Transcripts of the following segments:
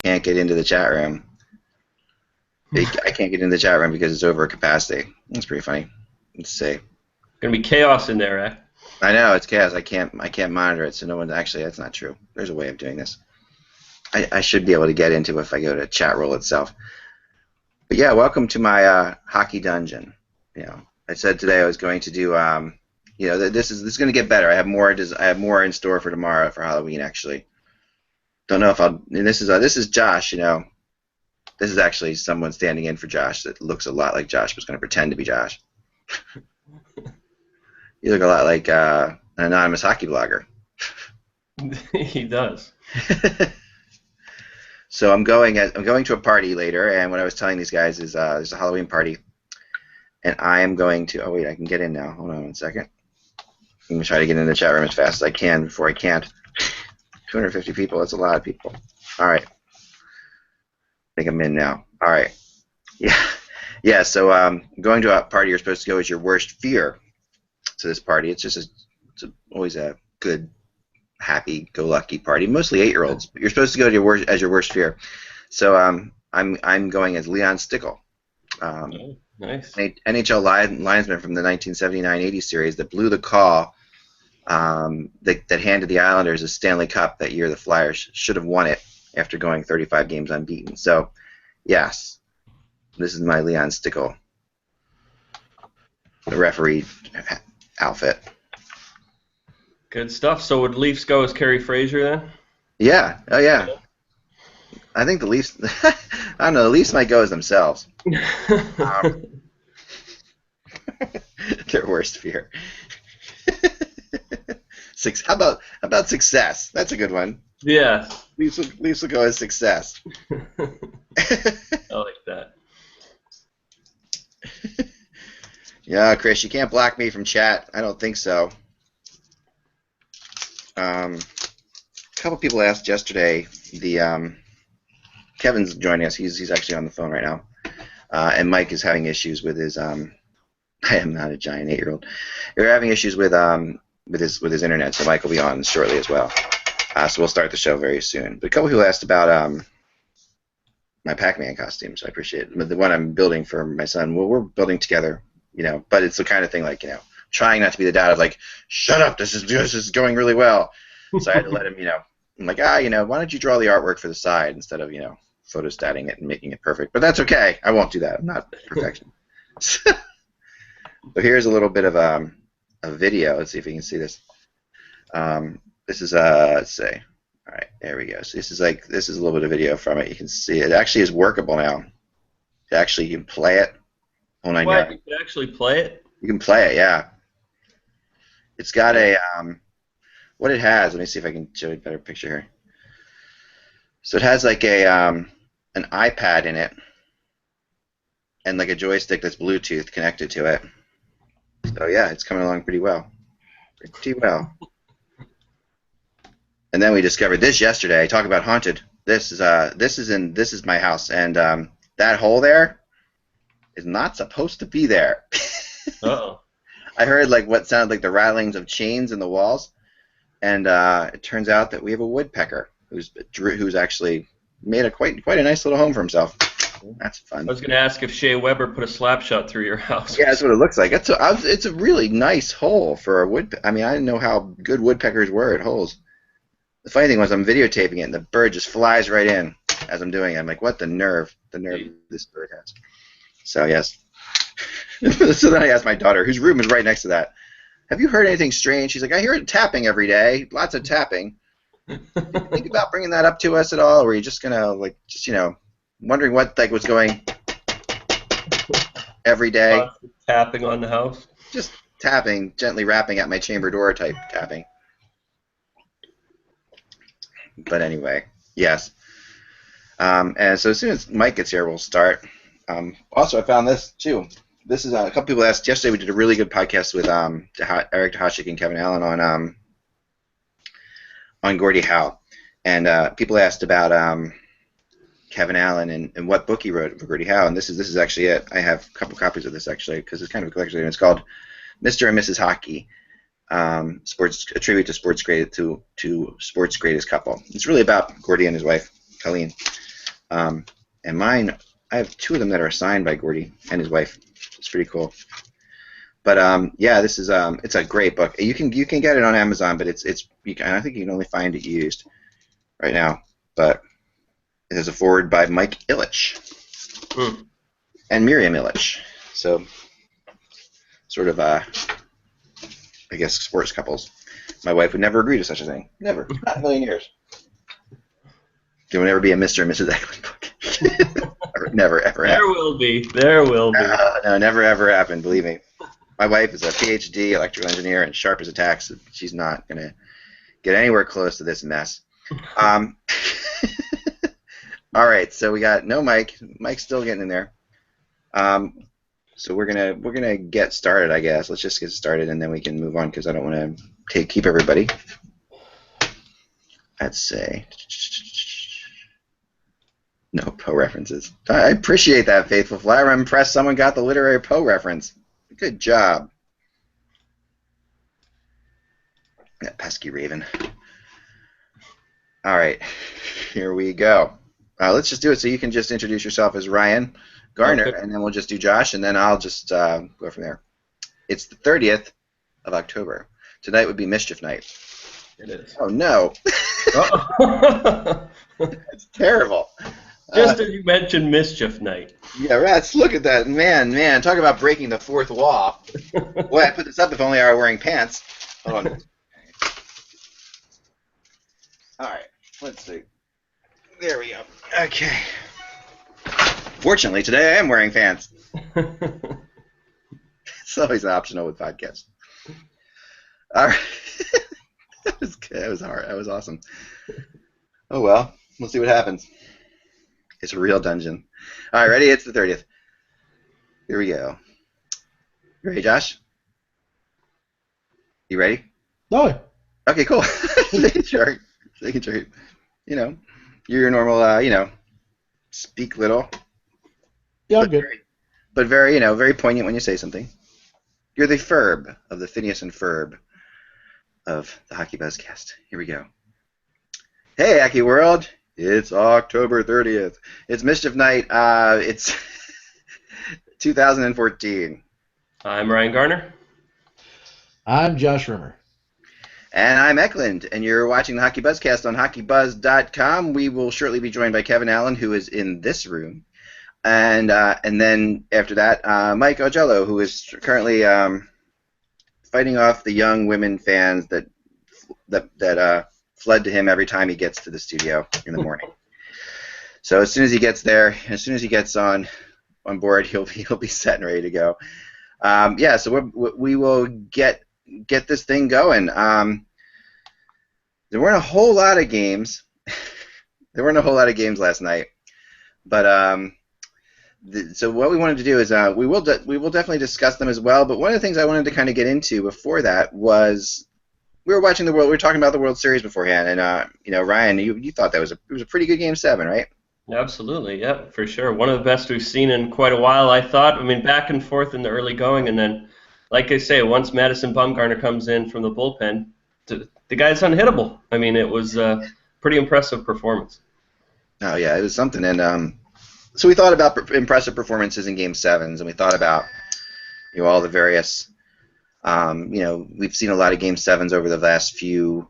can't get into the chat room. I can't get into the chat room because it's over capacity. That's pretty funny. Let's see. Gonna be chaos in there, eh? I know it's chaos. I can't monitor it, so no one. Actually, that's not true. There's a way of doing this. I should be able to get into it if I go to chat roll itself. But yeah, welcome to my hockey dungeon. You know, I said today I was going to do. You know, this is going to get better. I have more in store for tomorrow for Halloween. Actually, don't know if I'll. And this is Josh. You know, this is actually someone standing in for Josh that looks a lot like Josh, but is going to pretend to be Josh. You look a lot like an anonymous hockey blogger. He does. So I'm going to a party later, and what I was telling these guys is there's a Halloween party, and I am going to. Oh wait, I can get in now. Hold on one second. I'm gonna try to get in the chat room as fast as I can before I can't. 250 people. That's a lot of people. All right. I think I'm in now. All right. Yeah. Yeah. So going to a party you're supposed to go as your worst fear. To this party, it's always a good, happy-go-lucky party. Mostly 8-year-olds. But you're supposed to go to your worst fear. So I'm going as Leon Stickle. Nice. NHL linesman from the 1979-80 series that blew the call that handed the Islanders a Stanley Cup that year. The Flyers should have won it after going 35 games unbeaten. So, yes, this is my Leon Stickle, the referee outfit. Good stuff. So would Leafs go as Kerry Fraser then? Yeah. Oh, yeah. I think the Leafs, I don't know, the Leafs might go as themselves. Their worst fear. How about success? That's a good one. Yeah. Leafs will go as success. I like that. Yeah, Chris, you can't block me from chat. I don't think so. A couple people asked yesterday. Kevin's joining us. He's actually on the phone right now. And Mike is having issues with his. I am not a giant 8-year-old. They're having issues with his internet, so Mike will be on shortly as well. So we'll start the show very soon. But a couple people asked about my Pac-Man costume, so I appreciate it. The one I'm building for my son. Well, we're building together, you know. But it's the kind of thing like, you know, trying not to be the dad of like, shut up, this is going really well. So I had to let him, you know. I'm like, you know, why don't you draw the artwork for the side instead of, you know, photostatting it and making it perfect. But that's okay. I won't do that. I'm not perfection. So here's a little bit of a video. Let's see if you can see this. This is let's see. All right, there we go. So this is a little bit of video from it. You can see it actually is workable now. You can play it. Hold on, What? You can actually play it? You can play it, yeah. It's got a what it has. Let me see if I can show you a better picture here. So it has like an iPad in it, and like a joystick that's Bluetooth connected to it. So yeah, it's coming along pretty well. Pretty well. And then we discovered this yesterday. Talk about haunted. This is my house, and that hole there is not supposed to be there. Uh-oh. I heard like what sounded like the rattlings of chains in the walls, and it turns out that we have a woodpecker who's actually made quite a nice little home for himself. That's fun. I was going to ask if Shea Weber put a slap shot through your house. Yeah, that's what it looks like. It's a really nice hole for a woodpecker. I mean, I didn't know how good woodpeckers were at holes. The funny thing was I'm videotaping it, and the bird just flies right in as I'm doing it. I'm like, what the nerve this bird has. So, yes. So then I asked my daughter, whose room is right next to that, have you heard anything strange? She's like, I hear it tapping every day, lots of tapping. Did you think about bringing that up to us at all, or were you just going to, you know, wondering what was going every day? Tapping on the house? Just tapping, gently rapping at my chamber door type tapping. But anyway, yes. And so as soon as Mike gets here, we'll start. Also, I found this, too. This is a couple people asked yesterday. We did a really good podcast with Eric Tahashik and Kevin Allen on Gordie Howe. And people asked about Kevin Allen and what book he wrote for Gordie Howe. And this is actually it. I have a couple copies of this, actually, because it's kind of a collection. And it's called Mr. and Mrs. Hockey. A tribute to sports greatest couple. It's really about Gordie and his wife, Colleen. And mine, I have two of them that are signed by Gordy and his wife. It's pretty cool. But yeah, this is it's a great book. You can get it on Amazon, but I think you can only find it used right now. But it has a foreword by Mike Ilitch and Miriam Ilitch. So sort of I guess sports couples. My wife would never agree to such a thing. Never, not in a million years. There will never be a Mr. and Mrs. Eklund book. Never, ever happen. There will be. There will be. No, never, ever happened, believe me. My wife is a PhD electrical engineer and sharp as a tack, so she's not going to get anywhere close to this mess. All right, so we got no Mike. Mike's still getting in there. So we're gonna get started, I guess. Let's just get started, and then we can move on because I don't want to keep everybody. Let's say no Poe references. I appreciate that, Faithful Flyer. I'm impressed someone got the literary Poe reference. Good job. That pesky raven. All right, here we go. Let's just do it so you can just introduce yourself as Ryan Garner, and then we'll just do Josh, and then I'll just go from there. It's the 30th of October. Tonight would be Mischief Night. It is. Oh, no. It's terrible. Just as you mentioned Mischief Night. Yeah, let's look at that. Man, talk about breaking the fourth wall. Boy, I put this up if only I were wearing pants. Hold on. All right, let's see. There we go. Okay. Fortunately, today I am wearing pants. It's always optional with podcasts. All right. That was good. That was hard. That was awesome. Oh, well. We'll see what happens. It's a real dungeon. All right, ready? It's the 30th. Here we go. You ready, Josh? You ready? No. Okay, cool. Making sure. You know, you're your normal, speak little. Yeah, I'm good. But very, very poignant when you say something. You're the Ferb of the Phineas and Ferb of the HockeyBuzzCast. Here we go. Hey, Hockey World. It's October 30th. It's Mischief Night. It's 2014. I'm Ryan Garner. I'm Josh Rimmer. And I'm Eklund, and you're watching the HockeyBuzzCast on HockeyBuzz.com. We will shortly be joined by Kevin Allen, who is in this room. And then after that, Mike Ogello, who is currently fighting off the young women fans that flood to him every time he gets to the studio in the morning. So as soon as he gets there, as soon as he gets on board, he'll be set and ready to go. Yeah, so we will get this thing going. There weren't a whole lot of games. There weren't a whole lot of games last night, but so what we wanted to do is we will definitely discuss them as well. But one of the things I wanted to kind of get into before that was we were watching we were talking about the World Series beforehand, and Ryan, you thought it was a pretty good Game 7, right? Absolutely, yeah, for sure. One of the best we've seen in quite a while, I thought. I mean, back and forth in the early going, and then, like I say, once Madison Bumgarner comes in from the bullpen, the guy's unhittable. I mean, it was a pretty impressive performance. Oh, yeah, it was something. And so we thought about impressive performances in Game 7s, and we thought about all the various, we've seen a lot of Game 7s over the last few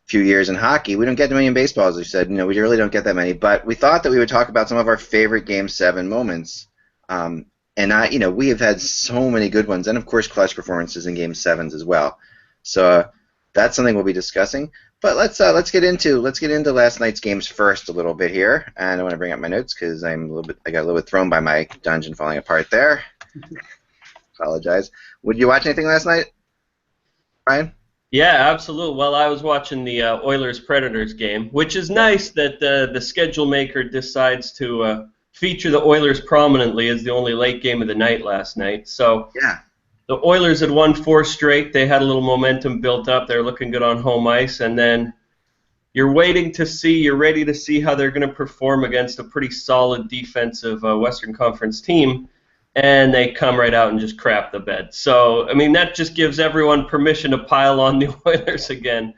years in hockey. We don't get many in baseball, as we said. We really don't get that many. But we thought that we would talk about some of our favorite Game 7 moments. And we have had so many good ones, and of course clutch performances in Game 7s as well. So that's something we'll be discussing. But let's get into last night's games first a little bit here. And I want to bring up my notes because I got a little bit thrown by my dungeon falling apart there. Apologize. Would you watch anything last night, Ryan? Yeah, absolutely. Well, I was watching the Oilers-Predators game, which is nice that the schedule maker decides to feature the Oilers prominently as the only late game of the night last night. So yeah, the Oilers had won 4 straight. They had a little momentum built up. They're looking good on home ice. And then you're ready to see how they're going to perform against a pretty solid defensive Western Conference team. And they come right out and just crap the bed. So, I mean, that just gives everyone permission to pile on the Oilers again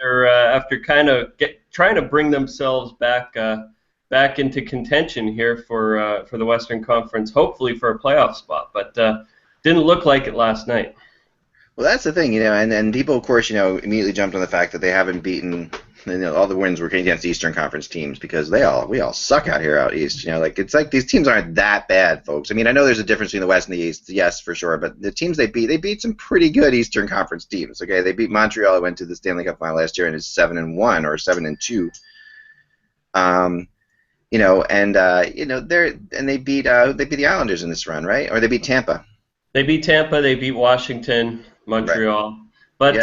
after kind of trying to bring themselves back back into contention here for the Western Conference, hopefully for a playoff spot. But didn't look like it last night. Well, that's the thing, and people, of course, immediately jumped on the fact that they haven't beaten, all the wins were against Eastern Conference teams because we all suck out here out east. It's like these teams aren't that bad, folks. I mean, I know there's a difference between the West and the East, yes, for sure, but the teams they beat some pretty good Eastern Conference teams. Okay, they beat Montreal, who went to the Stanley Cup final last year, and is 7-1 or 7-2. They beat the Islanders in this run, right? Or they beat Tampa. They beat Tampa. They beat Washington, Montreal. Right. But,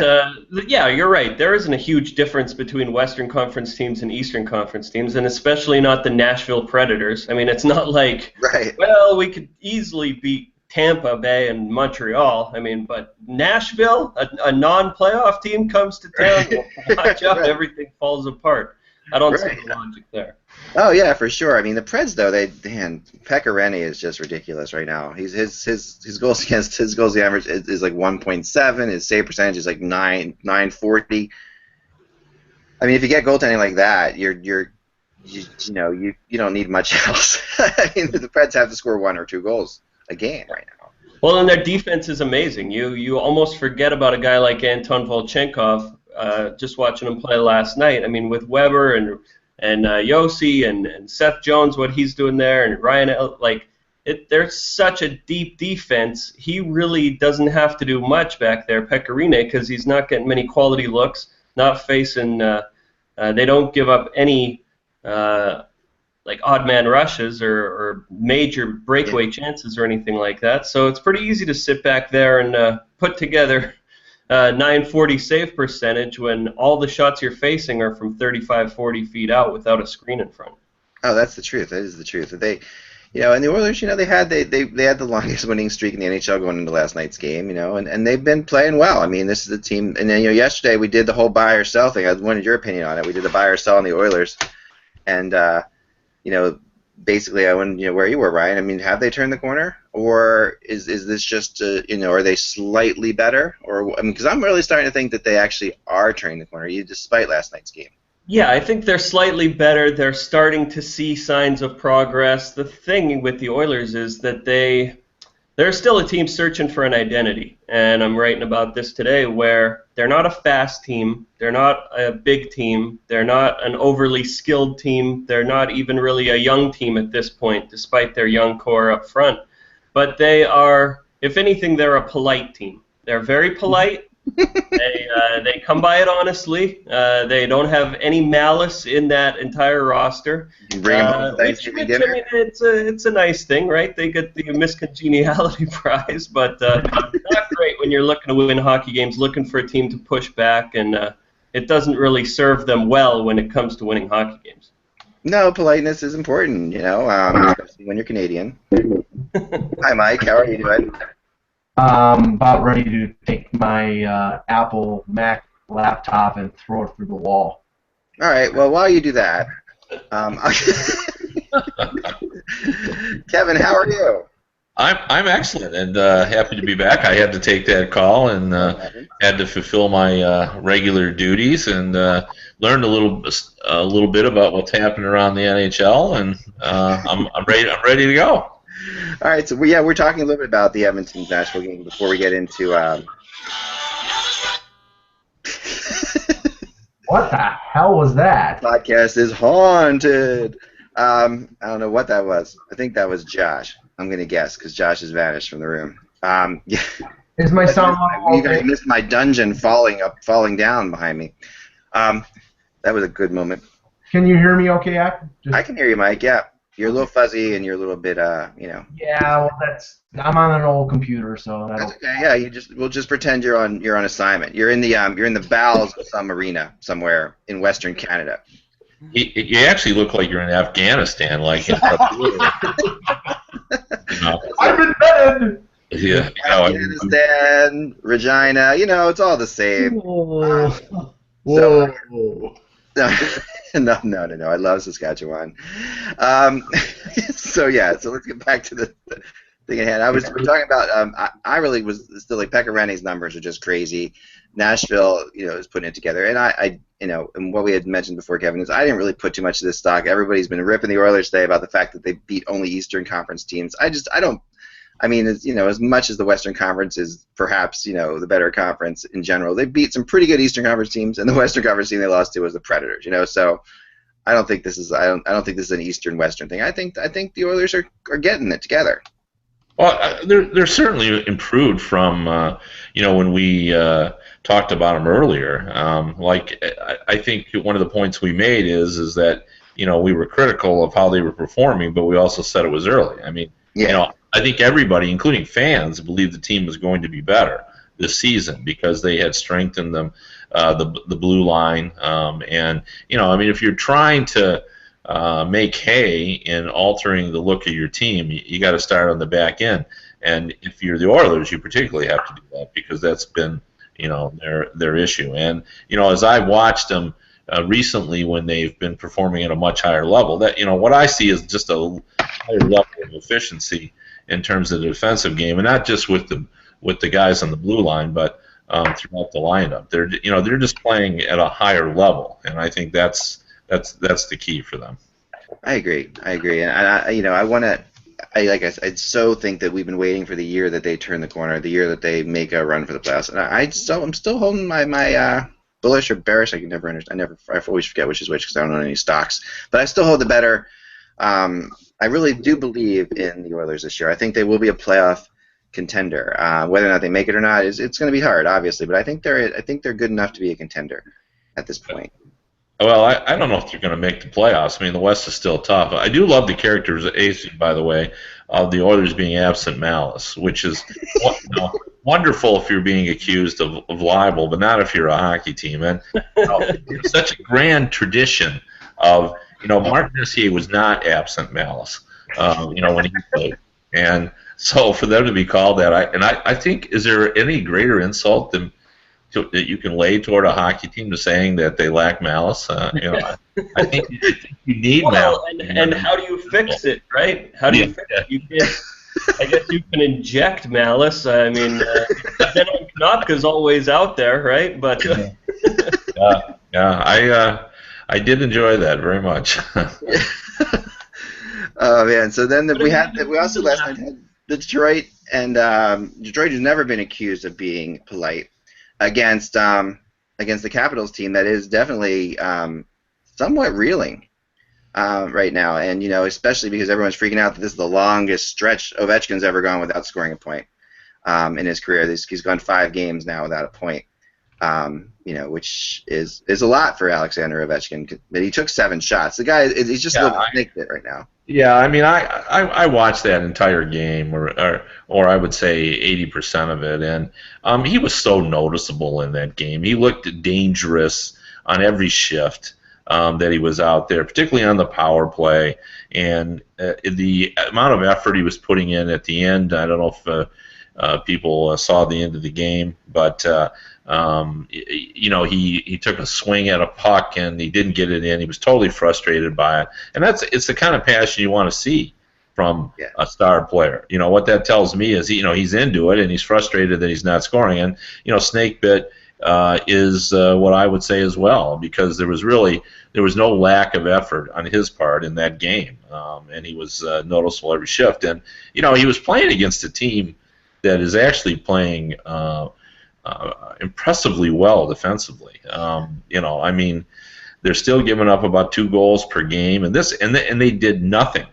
you're right. There isn't a huge difference between Western Conference teams and Eastern Conference teams, and especially not the Nashville Predators. I mean, it's not like, we could easily beat Tampa Bay and Montreal. I mean, but Nashville, a non-playoff team comes to town, watch out, everything falls apart. I don't see the logic there. Oh yeah, for sure. I mean, the Preds though, Pekka Rinne is just ridiculous right now. His goals against average is like 1.7. His save percentage is like 940. I mean, if you get goaltending like that, you don't need much else. I mean, the Preds have to score 1 or 2 goals a game right now. Well, and their defense is amazing. You almost forget about a guy like Anton Volchenkov. Just watching him play last night. I mean, with Weber and Yossi and Seth Jones, what he's doing there, and Ryan, there's such a deep defense. He really doesn't have to do much back there, Pekka Rinne, because he's not getting many quality looks, not facing. They don't give up any odd man rushes or major breakaway chances or anything like that. So it's pretty easy to sit back there and put together 940 save percentage when all the shots you're facing are from 35, 40 feet out without a screen in front. Oh, that's the truth. That is the truth. And the Oilers, they had the longest winning streak in the NHL going into last night's game, and they've been playing well. I mean, this is a team, and then yesterday we did the whole buy or sell thing. I wanted your opinion on it. We did the buy or sell on the Oilers, and basically I wanted where you were, Ryan. I mean, have they turned the corner, or is this just are they slightly better, or because I'm really starting to think that they actually are turning the corner, despite last night's game. Yeah, I think they're slightly better. They're starting to see signs of progress. The thing with the Oilers is that they're still a team searching for an identity, and I'm writing about this today, where they're not a fast team, they're not a big team, they're not an overly skilled team, they're not even really a young team at this point, despite their young core up front. But they are, if anything, they're a polite team. They're very polite. They come by it honestly. They don't have any malice in that entire roster. Bring them home Thanksgiving dinner. I mean, it's a nice thing, right? They get the miscongeniality prize, but not great when you're looking to win hockey games, looking for a team to push back, and it doesn't really serve them well when it comes to winning hockey games. No, politeness is important, especially when you're Canadian. Hi, Mike. How are you doing? About ready to take my Apple Mac laptop and throw it through the wall. All right. Well, while you do that, Kevin, how are you? I'm excellent and happy to be back. I had to take that call and had to fulfill my regular duties and learned a little bit about what's happening around the NHL, and I'm ready to go. All right, so we're talking a little bit about the Edmonton-Nashville game before we get into. What the hell was that? Podcast is haunted. I don't know what that was. I think that was Josh. I'm going to guess because Josh has vanished from the room. Yeah. Is my sound You guys missed my dungeon falling down behind me. That was a good moment. Can you hear me okay? I can hear you, Mike, yeah. You're a little fuzzy and you're a little bit, Yeah, well, I'm on an old computer, so that's okay. Yeah, we'll just pretend you're on assignment. You're in the bowels of some arena somewhere in Western Canada. You actually look like you're in Afghanistan, like. I've been vetted. Yeah, Afghanistan, Regina, it's all the same. Whoa. No. I love Saskatchewan. So let's get back to thing ahead. We're talking about. I really was still like Pekka Rinne's numbers are just crazy. Nashville, is putting it together, and I and what we had mentioned before, Kevin, is I didn't really put too much of this stock. Everybody's been ripping the Oilers today about the fact that they beat only Eastern Conference teams. I don't. I mean, as much as the Western Conference is perhaps the better conference in general, they beat some pretty good Eastern Conference teams, and the Western Conference team they lost to was the Predators. So I don't think this is I don't think this is an Eastern Western thing. I think the Oilers are getting it together. Well, they're certainly improved from when we talked about them earlier. I think one of the points we made is that we were critical of how they were performing, but we also said it was early. I mean, I think everybody, including fans, believed the team was going to be better this season because they had strengthened them, the blue line, and if you're trying to make hay in altering the look of your team, you got to start on the back end. And if you're the Oilers, you particularly have to do that because that's been their issue. And as I've watched them recently when they've been performing at a much higher level, that what I see is just a higher level of efficiency in terms of the defensive game, and not just with the guys on the blue line, but throughout the lineup. They're just playing at a higher level, and I think that's the key for them. I agree, and I want to. I so think that we've been waiting for the year that they turn the corner, the year that they make a run for the playoffs, and I'm still holding my bullish or bearish. I can never understand. I always forget which is which because I don't own any stocks, but I still hold the better. I really do believe in the Oilers this year. I think they will be a playoff contender. Whether or not they make it or not it's going to be hard, obviously, but I think they're good enough to be a contender at this point. Well, I don't know if they're going to make the playoffs. I mean, the West is still tough. I do love the characterization, by the way, of the Oilers being absent malice, which is wonderful if you're being accused of libel, but not if you're a hockey team. And it's such a grand tradition of, Mark Messier was not absent malice, when he played. And so for them to be called that, I think, is there any greater insult than that you can lay toward a hockey team to saying that they lack malice? I think you need malice. And how do you fix it, right? How do you fix it? You can, I guess you can inject malice. I mean, Denon Knopka's always out there, right? But I did enjoy that very much. Oh man! So then we also last night had Detroit, and Detroit has never been accused of being polite against the Capitals team that is definitely somewhat reeling right now, and especially because everyone's freaking out that this is the longest stretch Ovechkin's ever gone without scoring a point in his career. He's gone 5 games now without a point, which is a lot for Alexander Ovechkin. But he took 7 shots. The guy he's just a little snake bit right now. Yeah, I mean, I watched that entire game, or I would say 80% of it, and he was so noticeable in that game. He looked dangerous on every shift that he was out there, particularly on the power play, and the amount of effort he was putting in at the end. I don't know if people saw the end of the game, but he took a swing at a puck and he didn't get it in. He was totally frustrated by it, and it's the kind of passion you want to see from a star player. What that tells me is he's into it and he's frustrated that he's not scoring. And snake bit is what I would say as well, because there was no lack of effort on his part in that game, and he was noticeable every shift. And he was playing against a team that is actually playing impressively well defensively. I mean, they're still giving up about 2 goals per game, and they did nothing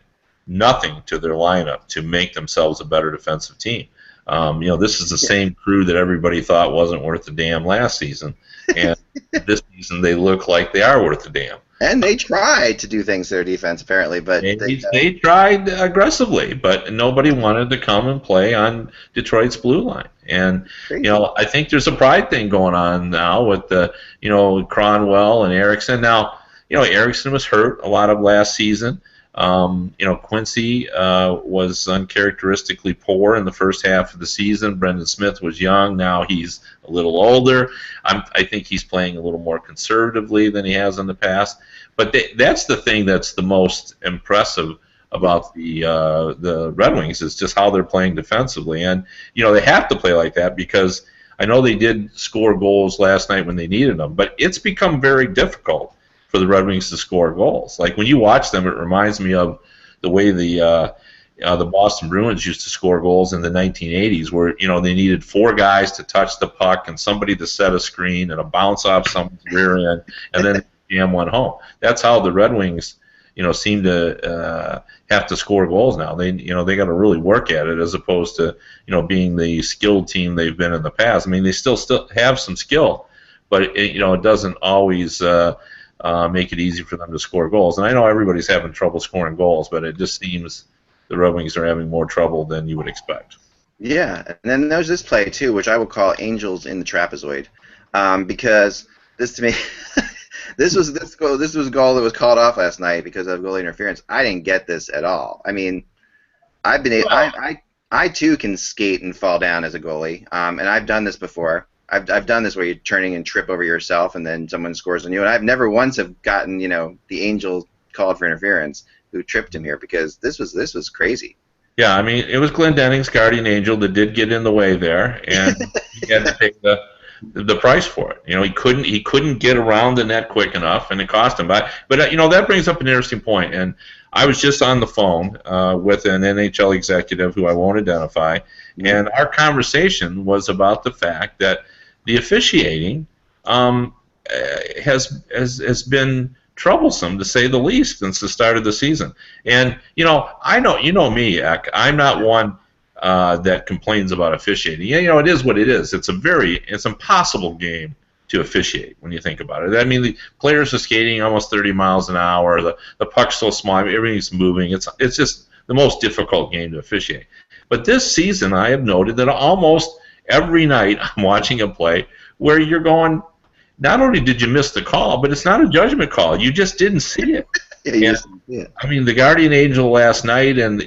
to their lineup to make themselves a better defensive team. This is the same crew that everybody thought wasn't worth a damn last season, and this season they look like they are worth a damn. And they tried to do things to their defense, apparently, but they tried aggressively, but nobody wanted to come and play on Detroit's blue line. And I think there's a pride thing going on now with Cronwell and Eriksson. Now, Eriksson was hurt a lot of last season. Quincy was uncharacteristically poor in the first half of the season. Brendan Smith was young. Now he's a little older. I think he's playing a little more conservatively than he has in the past. But that's the thing that's the most impressive about the Red Wings is just how they're playing defensively, and they have to play like that because I know they did score goals last night when they needed them, but it's become very difficult for the Red Wings to score goals. Like when you watch them, it reminds me of the way the Boston Bruins used to score goals in the 1980s, where they needed 4 guys to touch the puck and somebody to set a screen and a bounce off someone's rear end, and then jam one home. That's how the Red Wings, seem to have to score goals now. They got to really work at it as opposed to being the skilled team they've been in the past. I mean, they still have some skill, but it doesn't always make it easy for them to score goals. And I know everybody's having trouble scoring goals, but it just seems the Red Wings are having more trouble than you would expect. Yeah, and then there's this play too, which I will call angels in the trapezoid, because this to me, this was a goal that was called off last night because of goalie interference. I didn't get this at all. I mean, I too can skate and fall down as a goalie, and I've done this before. I've done this where you're turning and trip over yourself, and then someone scores on you. And I've never once have gotten the angel called for interference who tripped him here, because this was crazy. Yeah, I mean, it was Glendening's guardian angel that did get in the way there, and he had to take the price for it. He couldn't get around the net quick enough, and it cost him. But that brings up an interesting point. And I was just on the phone with an NHL executive who I won't identify, and our conversation was about the fact that the officiating has been troublesome, to say the least, since the start of the season. And I know me, Eck. I'm not one that complains about officiating. It is what it is. It's impossible game to officiate when you think about it. I mean, the players are skating almost 30 miles an hour. The puck's so small. Everything's moving. It's just the most difficult game to officiate. But this season, I have noted that almost every night I'm watching a play where you're going, not only did you miss the call, but it's not a judgment call. You just didn't see it. Yeah. I mean, the guardian angel last night, and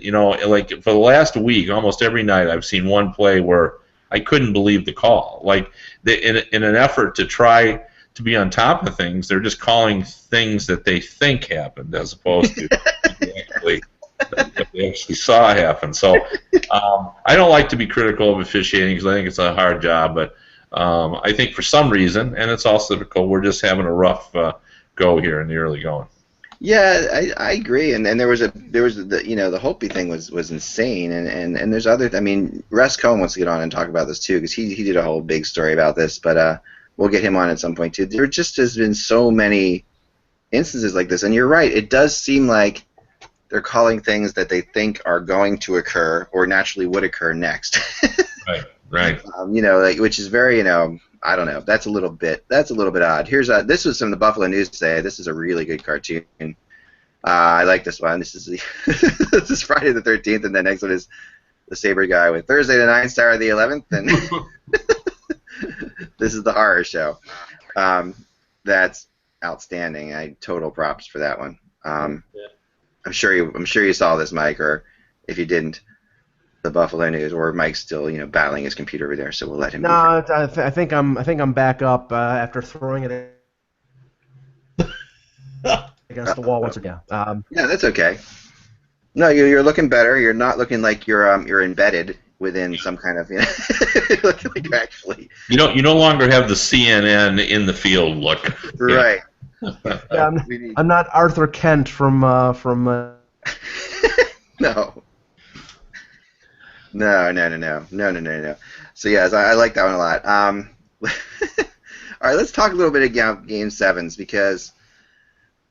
like for the last week, almost every night I've seen one play where I couldn't believe the call. Like in an effort to try to be on top of things, they're just calling things that they think happened as opposed to what they actually saw happen. So I don't like to be critical of officiating because I think it's a hard job, but I think for some reason, and it's also difficult, we're just having a rough go here in the early going. Yeah, I agree, and there was the Holtby thing was insane, and there's other. I mean, Russ Cohen wants to get on and talk about this too, because he did a whole big story about this, but we'll get him on at some point too. There just has been so many instances like this, and you're right. It does seem like they're calling things that they think are going to occur or naturally would occur next. Right. Which is very, I don't know. That's a little bit odd. This was from the Buffalo News today. This is a really good cartoon. I like this one. This is this is Friday the 13th, and the next one is the Sabre guy with Thursday the 9th, Saturday the 11th, and this is the horror show. That's outstanding. Total props for that one. I'm sure you saw this, Mike, or if you didn't, the Buffalo News, or Mike's still battling his computer over there, so we'll let him. No, I think I'm back up after throwing it against the wall once again. Yeah, that's okay. No, you're looking better. You're not looking like you're embedded within some kind of. You're looking like you're actually. You no longer have the CNN in the field look. Right. Yeah, I'm not Arthur Kent from. No. No. So yes, I like that one a lot. All right, let's talk a little bit about Game 7s, because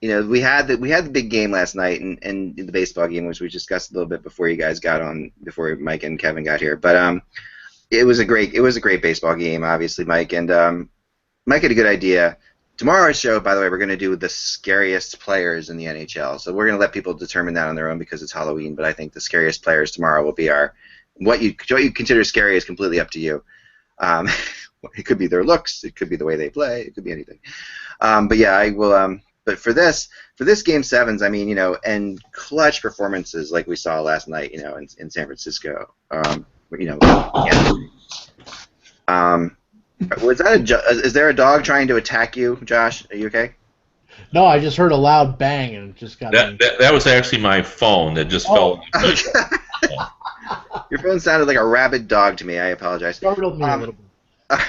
we had the big game last night and the baseball game, which we discussed a little bit before you guys got on, before Mike and Kevin got here. But it was a great baseball game, obviously, Mike, and Mike had a good idea. Tomorrow's show, by the way, we're going to do the scariest players in the NHL. So we're going to let people determine that on their own because it's Halloween. But I think the scariest players tomorrow will be what you consider scary is completely up to you. It could be their looks, it could be the way they play, it could be anything. But yeah, I will. But for this Game 7s, I mean, and clutch performances like we saw last night, in San Francisco. Was that is there a dog trying to attack you, Josh? Are you okay? No, I just heard a loud bang and it just got me. That was actually my phone that just fell. Your phone sounded like a rabid dog to me. I apologize. Startled me a little bit.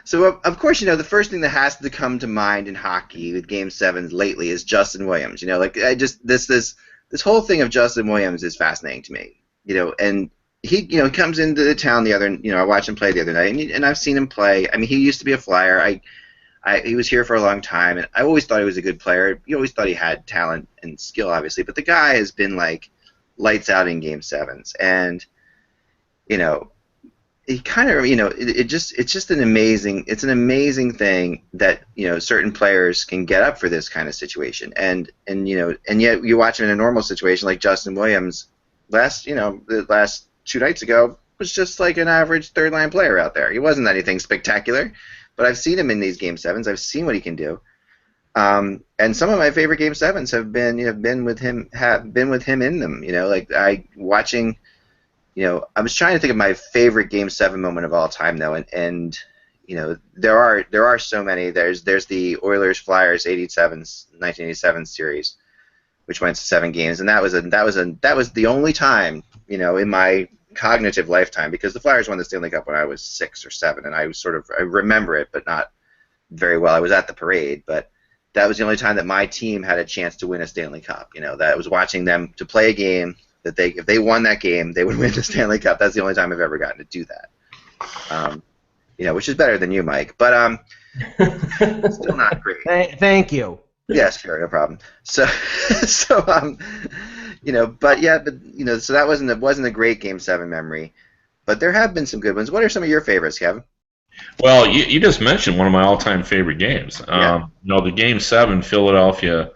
So, of course, the first thing that has to come to mind in hockey with Game 7s lately is Justin Williams. This whole thing of Justin Williams is fascinating to me. And he comes into the town I watched him play the other night, and I've seen him play. I mean, he used to be a Flyer. He was here for a long time, and I always thought he was a good player. You always thought he had talent and skill, obviously, but the guy has been like lights out in Game 7s, and he kind of it's just an amazing thing that certain players can get up for this kind of situation, and yet you watch him in a normal situation like Justin Williams the last 2 nights ago was just like an average third line player out there. He wasn't anything spectacular. But I've seen him in these Game 7s. I've seen what he can do, and some of my favorite Game 7s have been with him in them. I was trying to think of my favorite Game 7 moment of all time though, and there are so many. There's the Oilers Flyers 1987 series, which went to 7 games, and that was the only time in my cognitive lifetime, because the Flyers won the Stanley Cup when I was 6 or 7, and I remember it, but not very well. I was at the parade, but that was the only time that my team had a chance to win a Stanley Cup. That I was watching them to play a game that if they won that game, they would win the Stanley Cup. That's the only time I've ever gotten to do that. Which is better than you, Mike, but still not great. Thank you. Yes, sure, no problem. So so that wasn't a great Game 7 memory, but there have been some good ones. What are some of your favorites, Kevin? Well, you just mentioned one of my all-time favorite games. Yeah. The Game 7 Philadelphia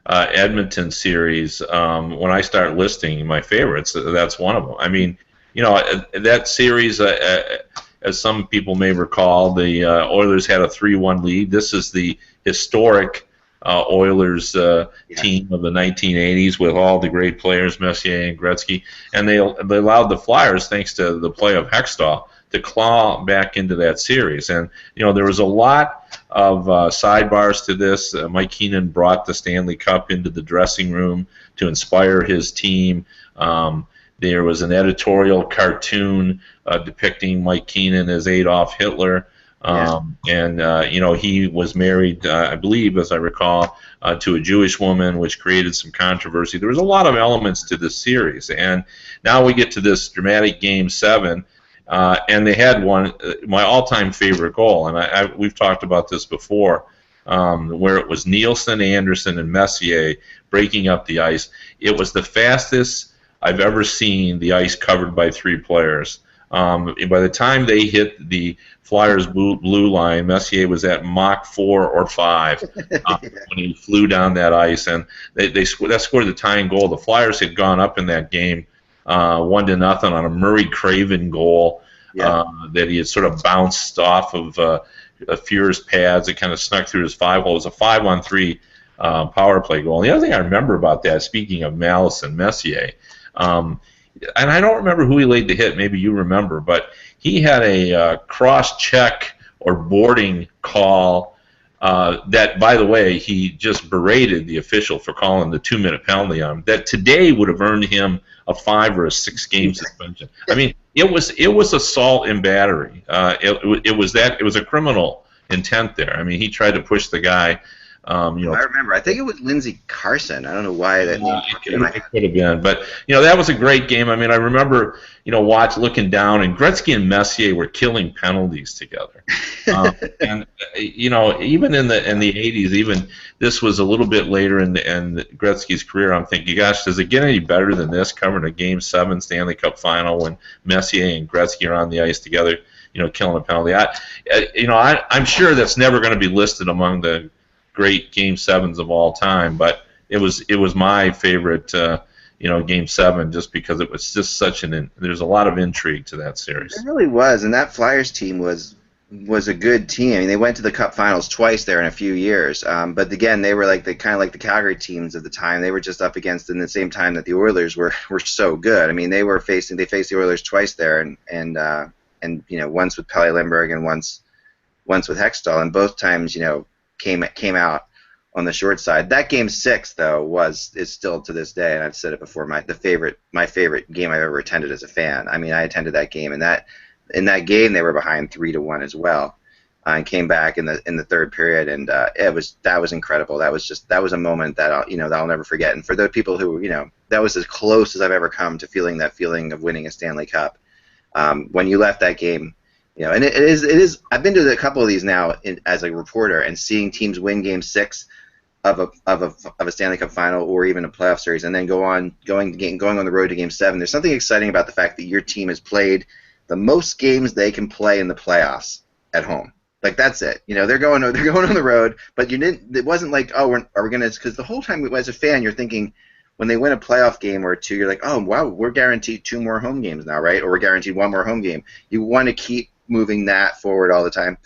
Edmonton series. When I start listing my favorites, that's one of them. I mean, that series, as some people may recall, the Oilers had a 3-1 lead. This is the historic Oilers team of the 1980s with all the great players, Messier and Gretzky, and they allowed the Flyers, thanks to the play of Hextall, to claw back into that series. And there was a lot of sidebars to this. Mike Keenan brought the Stanley Cup into the dressing room to inspire his team. There was an editorial cartoon depicting Mike Keenan as Adolf Hitler. He was married, I believe, as I recall, to a Jewish woman, which created some controversy. There was a lot of elements to this series, and now we get to this dramatic Game 7, and they had my all-time favorite goal, and we've talked about this before, where it was Nielsen, Anderson, and Messier breaking up the ice. It was the fastest I've ever seen the ice covered by 3 players. By the time they hit the Flyers' blue line, Messier was at Mach 4 or 5 when he flew down that ice, and that scored the tying goal. The Flyers had gone up in that game 1-0 on a Murray Craven goal that he had sort of bounced off of Fuhr's pads. It kind of snuck through his 5-hole. It was a 5-on-3 power play goal. And the other thing I remember about that, speaking of Malice and Messier, and I don't remember who he laid the hit. Maybe you remember, but he had a cross-check or boarding call that, by the way, he just berated the official for calling the 2-minute penalty on him. That today would have earned him a 5 or a 6 game suspension. I mean, it was assault and battery. It was a criminal intent there. I mean, he tried to push the guy. I remember. I think it was Lindsey Carson. I don't know why that name. It could have been, but that was a great game. I mean, I remember looking down, and Gretzky and Messier were killing penalties together. And even in the 80s, even this was a little bit later in Gretzky's career. I'm thinking, gosh, does it get any better than this? Covering a Game 7 Stanley Cup final when Messier and Gretzky are on the ice together, killing a penalty. I'm sure that's never going to be listed among the great Game 7s of all time, but it was my favorite Game 7 just because it was just there's a lot of intrigue to that series. It really was, and that Flyers team was a good team. I mean, they went to the Cup Finals twice there in a few years, but again, they were kind of like the Calgary teams of the time. They were just up against in the same time that the Oilers were so good. I mean, they faced the Oilers twice there, and once with Pelle Lindbergh and once with Hextall, and both times came out on the short side. That game 6 though is still to this day, and I've said it before, my favorite game I've ever attended as a fan. I mean, I attended that game, and in that game they were behind 3-1 as well, and came back in the third period, and that was incredible. That was a moment that I'll never forget. And for the people who that was as close as I've ever come to feeling that feeling of winning a Stanley Cup. When you left that game, and it is. I've been to a couple of these now as a reporter, and seeing teams win Game 6 of a Stanley Cup final or even a playoff series, and then going on the road to Game 7. There's something exciting about the fact that your team has played the most games they can play in the playoffs at home. Like, that's it. They're going on the road, but it wasn't like, oh, are we gonna? Because the whole time as a fan, you're thinking, when they win a playoff game or two, you're like, oh wow, we're guaranteed 2 more home games now, right? Or we're guaranteed 1 more home game. You want to keep moving that forward all the time.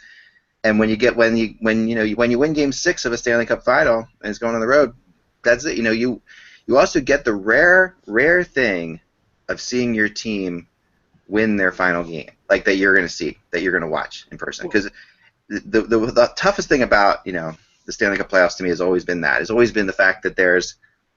And when you win Game 6 of a Stanley Cup final and it's going on the road, that's it. You also get the rare thing of seeing your team win their final game, like that you're going to watch in person. Because the toughest thing about the Stanley Cup playoffs to me has always been the fact that there's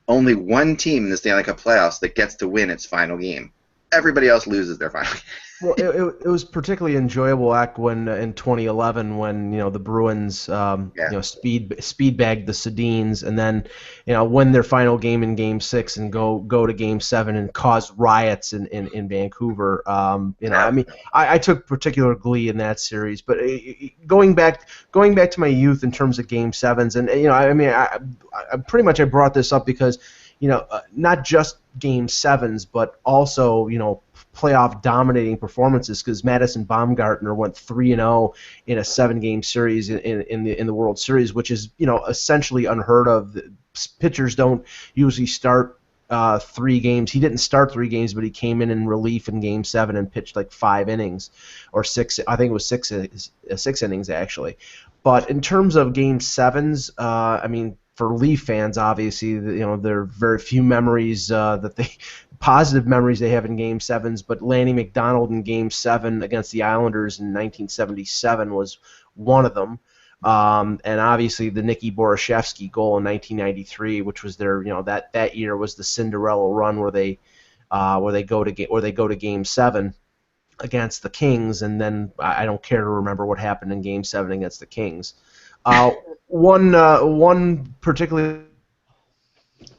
only one team in the Stanley Cup playoffs that gets to win its final game. Everybody else loses their final game. Well, it was particularly enjoyable when in 2011 when the Bruins speed bagged the Sedins and then win their final game in Game 6 and go to Game 7 and cause riots in Vancouver. I mean, I took particular glee in that series. But going back to my youth in terms of Game 7s, and I pretty much brought this up because not just Game 7s, but also playoff dominating performances, because Madison Bumgarner went 3-0 in a 7-game series in the World Series, which is essentially unheard of. Pitchers don't usually start 3 games. He didn't start 3 games, but he came in relief in Game 7 and pitched like 5 innings or 6. I think it was 6 innings actually. But in terms of Game 7s, I mean, for Leaf fans, obviously, there are very few memories positive memories they have in Game 7s, but Lanny McDonald in Game 7 against the Islanders in 1977 was one of them. And obviously the Nicky Borashevsky goal in 1993, which was their, that year was the Cinderella run where they go to Game 7 against the Kings, and then I don't care to remember what happened in Game 7 against the Kings. One particularly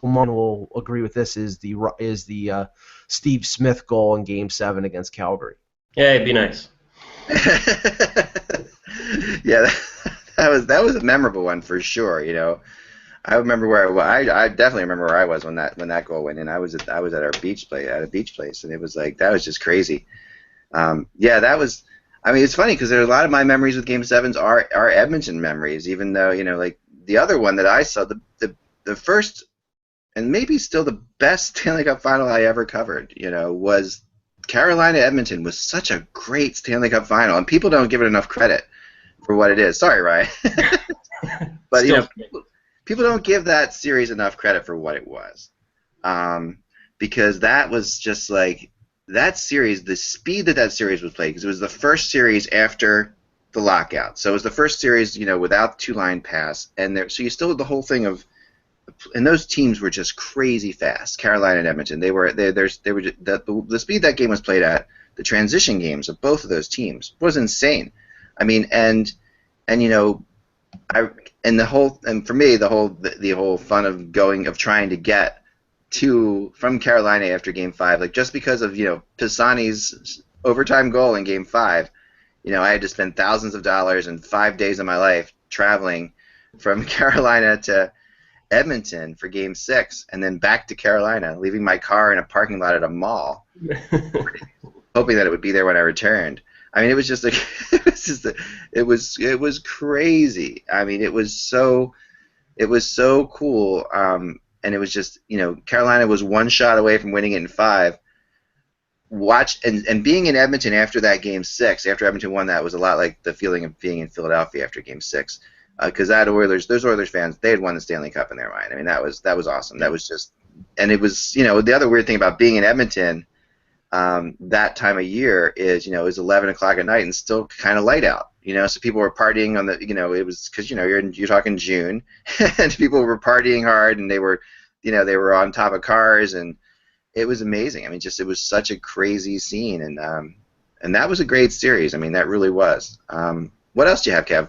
one will agree with this is the Steve Smith goal in Game 7 against Calgary. Yeah, it'd be nice. Yeah, that was a memorable one for sure. I remember where I definitely remember where I was when that goal went in. I was at our beach place, and it was like, that was just crazy. Yeah, that was. I mean, it's funny because there's a lot of my memories with Game 7s are Edmonton memories, even though like the other one that I saw, the first and maybe still the best Stanley Cup final I ever covered, was Carolina-Edmonton. Was such a great Stanley Cup final, and people don't give it enough credit for what it is. Sorry, Ryan. But people don't give that series enough credit for what it was, because that was just like that series. The speed that series was played, because it was the first series after the lockout, so it was the first series without the 2-line pass, and so you still had the whole thing of. And those teams were just crazy fast. Carolina and Edmonton. They were the speed that game was played at. The transition games of both of those teams was insane. I mean, and for me the whole fun of trying to get from Carolina after Game 5, like just because of Pisani's overtime goal in Game 5, I had to spend thousands of dollars and 5 days of my life traveling from Carolina to Edmonton for Game 6, and then back to Carolina, leaving my car in a parking lot at a mall, hoping that it would be there when I returned. I mean, it was just like it was crazy. I mean, it was so cool, and it was just Carolina was one shot away from winning it in 5. And being in Edmonton after that Game 6, after Edmonton won, that was a lot like the feeling of being in Philadelphia after Game 6. Because those Oilers fans, they had won the Stanley Cup in their mind. I mean, that was awesome. That was just, and it was, the other weird thing about being in Edmonton that time of year is, it was 11 o'clock at night and still kind of light out. So people were partying on the, it was because you're talking June, and people were partying hard, and they were on top of cars, and it was amazing. I mean, it was such a crazy scene, and that was a great series. I mean, that really was. What else do you have, Kev?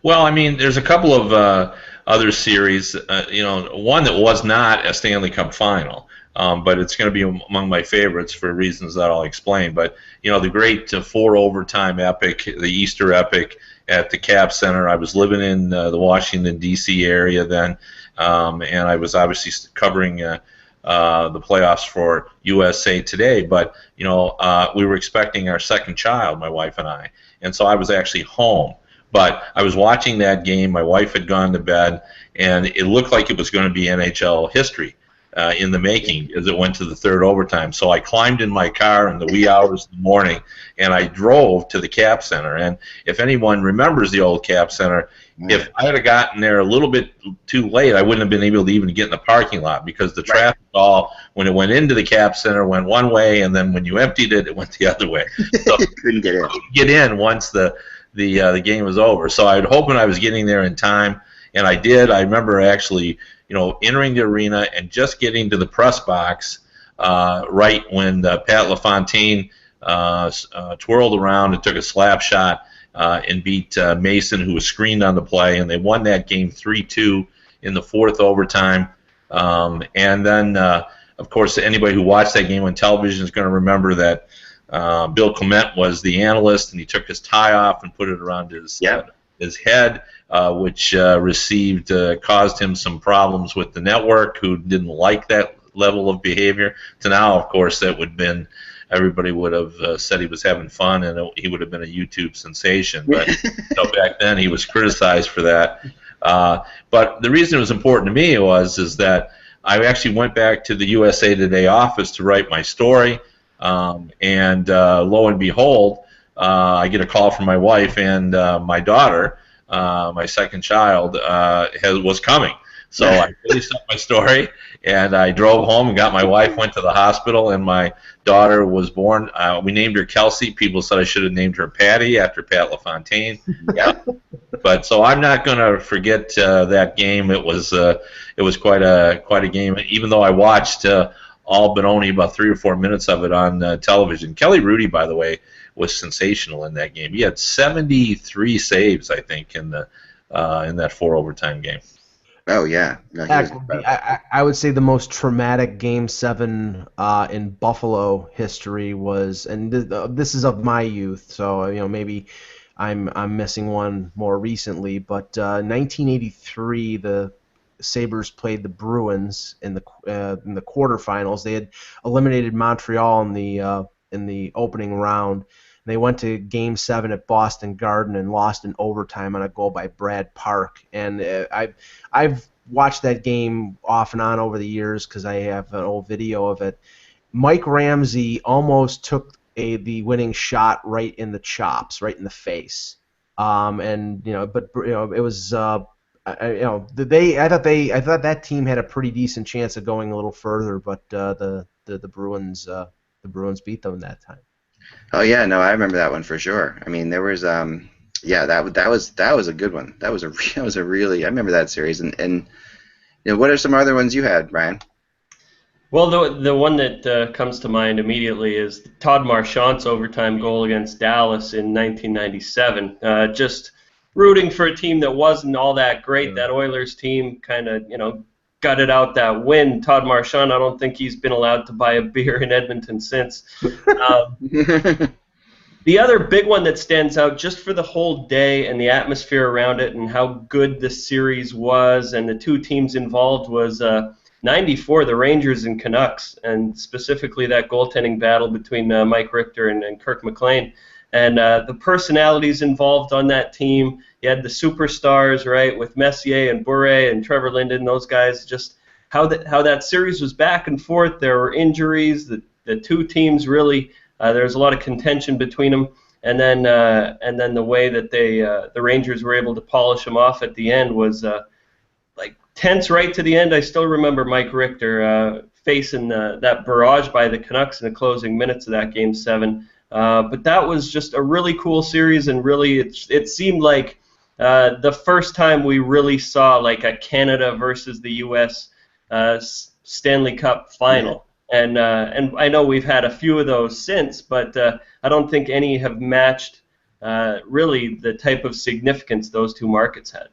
Well, I mean, there's a couple of other series. One that was not a Stanley Cup final, but it's going to be among my favorites for reasons that I'll explain. But the great 4-overtime epic, the Easter epic at the Cap Center. I was living in the Washington D.C. area then, and I was obviously covering the playoffs for USA Today. But we were expecting our second child, my wife and I, and so I was actually home. But I was watching that game. My wife had gone to bed, and it looked like it was going to be NHL history in the making as it went to the third overtime. So I climbed in my car in the wee hours of the morning, and I drove to the Cap Center. And if anyone remembers the old Cap Center, if I had gotten there a little bit too late, I wouldn't have been able to even get in the parking lot because the traffic when it went into the Cap Center, went one way, and then when you emptied it, it went the other way. So you couldn't get in. I couldn't get in once the game was over. So I was hoping I was getting there in time, and I did. I remember actually, entering the arena and just getting to the press box right when Pat LaFontaine twirled around and took a slap shot and beat Mason, who was screened on the play, and they won that game 3-2 in the fourth overtime. And then, of course, anybody who watched that game on television is going to remember that Bill Clement was the analyst, and he took his tie off and put it around his head, which caused him some problems with the network, who didn't like that level of behavior. To now, of course, that would have been, everybody would have said he was having fun, and he would have been a YouTube sensation. But back then, he was criticized for that. But the reason it was important to me is that I actually went back to the USA Today office to write my story. And lo and behold, I get a call from my wife, and my daughter, my second child, was coming. So I finished up my story, and I drove home and got my wife, went to the hospital, and my daughter was born. We named her Kelsey. People said I should have named her Patty after Pat LaFontaine. But so I'm not going to forget that game. It was quite a game, even though I watched all but only about 3 or 4 minutes of it on television. Kelly Rudy, by the way, was sensational in that game. He had 73 saves, I think, in that 4-overtime game. Oh yeah, no, I would say the most traumatic Game 7 in Buffalo history was, and this is of my youth, so maybe I'm missing one more recently, but 1983 the Sabres played the Bruins in the quarterfinals. They had eliminated Montreal in the opening round. They went to Game 7 at Boston Garden and lost in overtime on a goal by Brad Park. And I've watched that game off and on over the years because I have an old video of it. Mike Ramsey almost took the winning shot right in the chops, right in the face. But it was. I thought that team had a pretty decent chance of going a little further, but the Bruins beat them that time. Oh yeah, no, I remember that one for sure. I mean, there was that was a good one. That was a really, I remember that series. And what are some other ones you had, Brian? Well, the one that comes to mind immediately is Todd Marchand's overtime goal against Dallas in 1997. Just rooting for a team that wasn't all that great. That Oilers team kind of, gutted out that win. Todd Marchand, I don't think he's been allowed to buy a beer in Edmonton since. The other big one that stands out just for the whole day and the atmosphere around it and how good the series was and the two teams involved was 94, the Rangers and Canucks, and specifically that goaltending battle between Mike Richter and Kirk McLean. And the personalities involved on that team, you had the superstars, right, with Messier and Bure and Trevor Linden, those guys, just how that series was back and forth. There were injuries. The two teams really, there was a lot of contention between them. And then the way that the Rangers were able to polish them off at the end was like tense right to the end. I still remember Mike Richter facing that barrage by the Canucks in the closing minutes of that Game 7. But that was just a really cool series, and really it seemed like the first time we really saw like a Canada versus the U.S. Stanley Cup final. And I know we've had a few of those since, but I don't think any have matched really the type of significance those two markets had.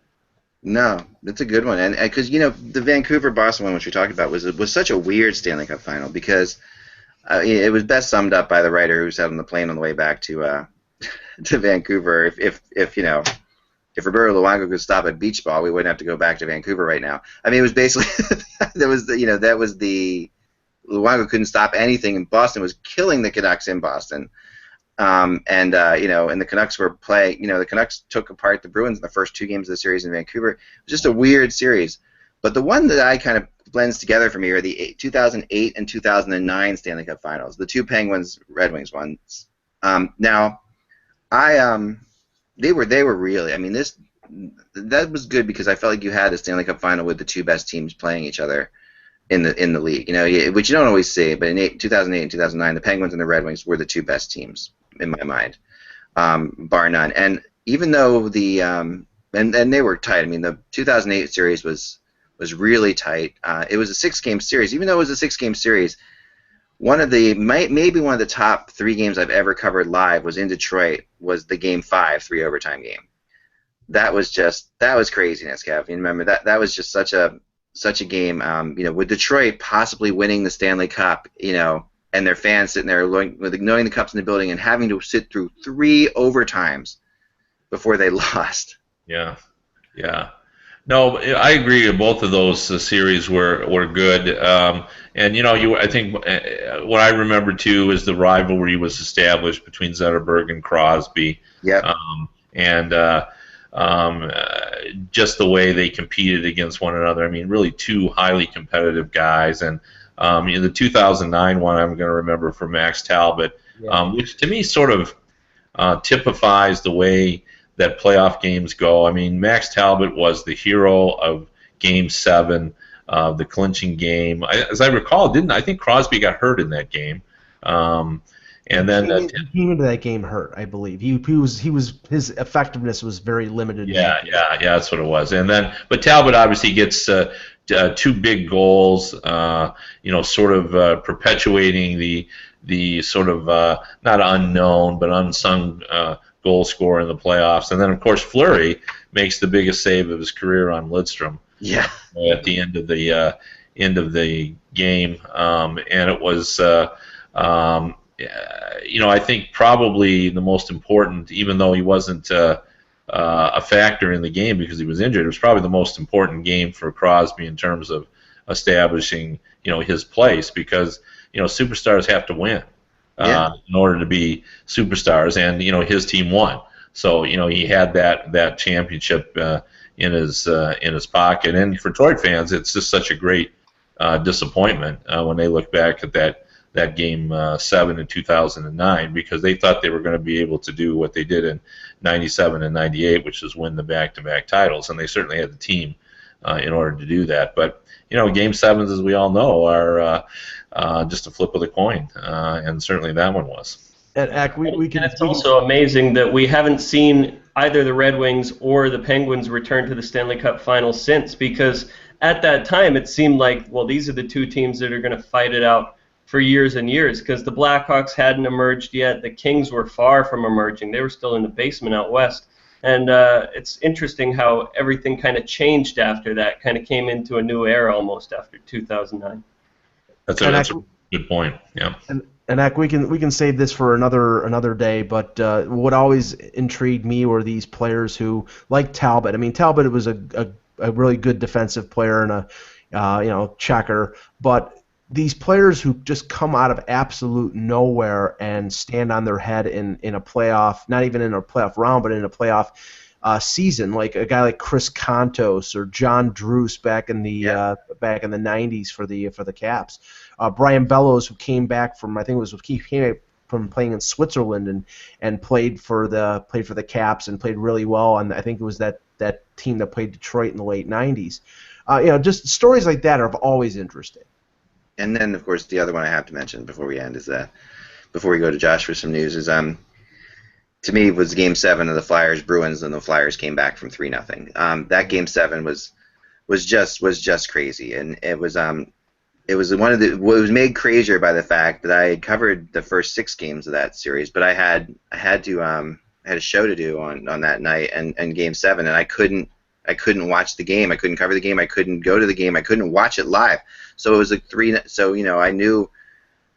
No, that's a good one, and because the Vancouver-Boston one, which we talked about, was such a weird Stanley Cup final because it was best summed up by the writer who sat on the plane on the way back to to Vancouver. If Roberto Luongo could stop at beach ball, we wouldn't have to go back to Vancouver right now. I mean, it was basically that was the Luongo couldn't stop anything, and Boston was killing the Canucks in Boston. And the Canucks were playing. The Canucks took apart the Bruins in the first two games of the series in Vancouver. It was just a weird series. But the one that I kind of blends together for me are the 2008 and 2009 Stanley Cup Finals, the two Penguins-Red Wings ones. Now, they were really. I mean, that was good because I felt like you had a Stanley Cup Final with the two best teams playing each other in the league. Which you don't always see. But in 2008 and 2009, the Penguins and the Red Wings were the two best teams in my mind, bar none. And even though and they were tight. I mean, the 2008 series was really tight. It was a 6-game series. Even though it was a 6-game series, maybe one of the top 3 games I've ever covered live was in Detroit. Was the Game 5 3-overtime game. That was craziness, Kev. You remember that was just such a game. With Detroit possibly winning the Stanley Cup, and their fans sitting there knowing the Cup's in the building and having to sit through 3 overtimes before they lost. Yeah. No, I agree. Both of those series were good. I think what I remember too is the rivalry was established between Zetterberg and Crosby. Yeah. Just the way they competed against one another. I mean, really two highly competitive guys. And in the 2009 one, I'm going to remember for Max Talbot, which to me sort of typifies the way that playoff games go. I mean, Max Talbot was the hero of Game 7, the clinching game. As I recall, I think Crosby got hurt in that game. And then he came into that game hurt, I believe. His effectiveness was very limited. Yeah, that's what it was. And then, but Talbot obviously gets 2 big goals, sort of perpetuating the sort of not unknown but unsung goal scorer in the playoffs. And then, of course, Fleury makes the biggest save of his career on Lidstrom. Yeah. At the end of the game, and it was. I think probably the most important, even though he wasn't a factor in the game because he was injured, it was probably the most important game for Crosby in terms of establishing, his place because, superstars have to win in order to be superstars, and, his team won. So, he had that championship in his pocket. And for Detroit fans, it's just such a great disappointment when they look back at that Game 7 in 2009 because they thought they were going to be able to do what they did in 97 and 98, which is win the back-to-back titles, and they certainly had the team in order to do that. But, Game 7s, as we all know, are just a flip of the coin, and certainly that one was. And it's also amazing that we haven't seen either the Red Wings or the Penguins return to the Stanley Cup Finals since, because at that time it seemed like, well, these are the two teams that are going to fight it out for years and years, because the Blackhawks hadn't emerged yet. The Kings were far from emerging. They were still in the basement out west. And it's interesting how everything kind of changed after that, kind of came into a new era almost after 2009. That's a good point. Yeah. And Ak, we can save this for another day. But what always intrigued me were these players who, like Talbot. I mean, Talbot was a really good defensive player and a checker, but these players who just come out of absolute nowhere and stand on their head in a playoff, not even in a playoff round, but in a playoff season, like a guy like Chris Kontos or John Druce back in the 90s for the Caps. Brian Bellows, who came back from from playing in Switzerland and played for the Caps and played really well, and I think it was that team that played Detroit in the late 90s. Just stories like that are always interesting. And then, of course, the other one I have to mention before we end is before we go to Josh for some news is to me was Game 7 of the Flyers Bruins, and the Flyers came back from 3-0. That Game 7 was just crazy, and it was one of the it was made crazier by the fact that I had covered the first 6 games of that series, but I had a show to do on that night and Game 7, and I couldn't watch the game. I couldn't cover the game. I couldn't go to the game. I couldn't watch it live. So it was like 3. So I knew,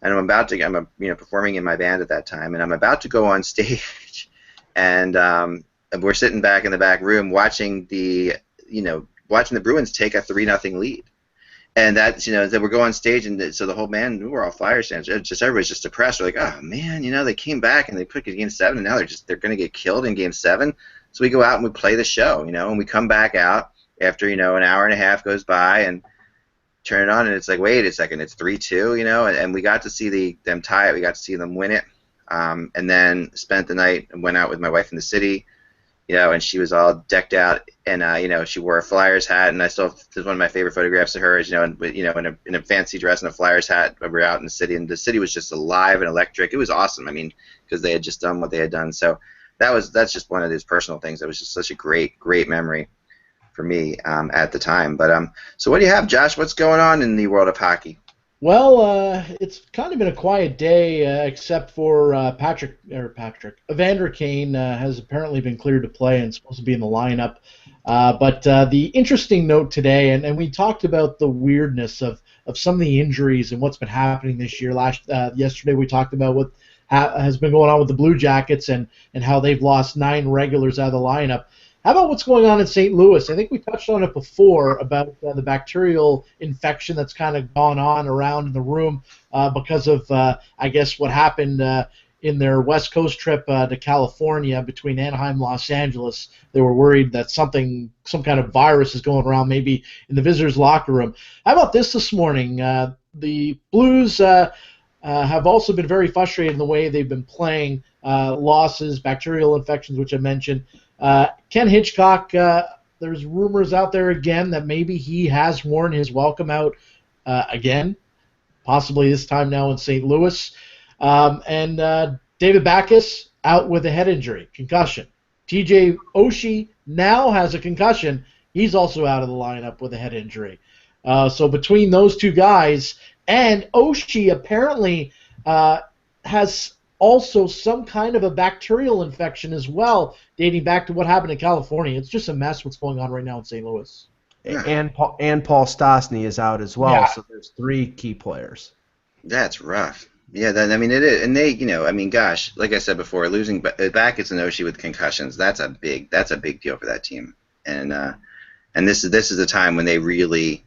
and I'm performing in my band at that time, and I'm about to go on stage, and we're sitting back in the back room watching the Bruins take a 3-0 lead. And that that we're going on stage, and so the whole band, we were all Flyers fans. Everybody's just depressed. We're like, oh man, they came back and they put Game 7, and now they're going to get killed in Game 7. So we go out and we play the show, and we come back out after an hour and a half goes by and turn it on, and it's like, wait a second, it's 3-2, and we got to see them tie it. We got to see them win it, and then spent the night and went out with my wife in the city. And she was all decked out, and she wore a Flyers hat, and I still there's one of my favorite photographs of her, in a fancy dress and a Flyers hat. We were out in the city, and the city was just alive and electric. It was awesome. I mean, because they had just done what they had done. So that's just one of those personal things that was just such a great memory for me at the time. But so what do you have, Josh? What's going on in the world of hockey? Well, it's kind of been a quiet day, except for Evander Kane has apparently been cleared to play and supposed to be in the lineup. But the interesting note today, and we talked about the weirdness of some of the injuries and what's been happening this year. Yesterday we talked about what has been going on with the Blue Jackets and how they've lost 9 regulars out of the lineup. How about what's going on in St. Louis? I think we touched on it before about the bacterial infection that's kind of gone on around in the room because of, I guess, what happened in their West Coast trip to California between Anaheim and Los Angeles. They were worried that some kind of virus is going around maybe in the visitors' locker room. How about this morning? The Blues have also been very frustrated in the way they've been playing, losses, bacterial infections, which I mentioned. Ken Hitchcock, there's rumors out there again that maybe he has worn his welcome out again, possibly this time now in St. Louis. And David Backes out with a head injury, concussion. TJ Oshie now has a concussion. He's also out of the lineup with a head injury. So between those two guys, and Oshie apparently has also some kind of a bacterial infection as well, dating back to what happened in California. It's just a mess what's going on right now in St. Louis. And Paul Stastny is out as well, so there's 3 key players. That's rough. Yeah, it is, and they, gosh, like I said before, losing Backes and Oshie with concussions, that's a big deal for that team, and this is the time when they really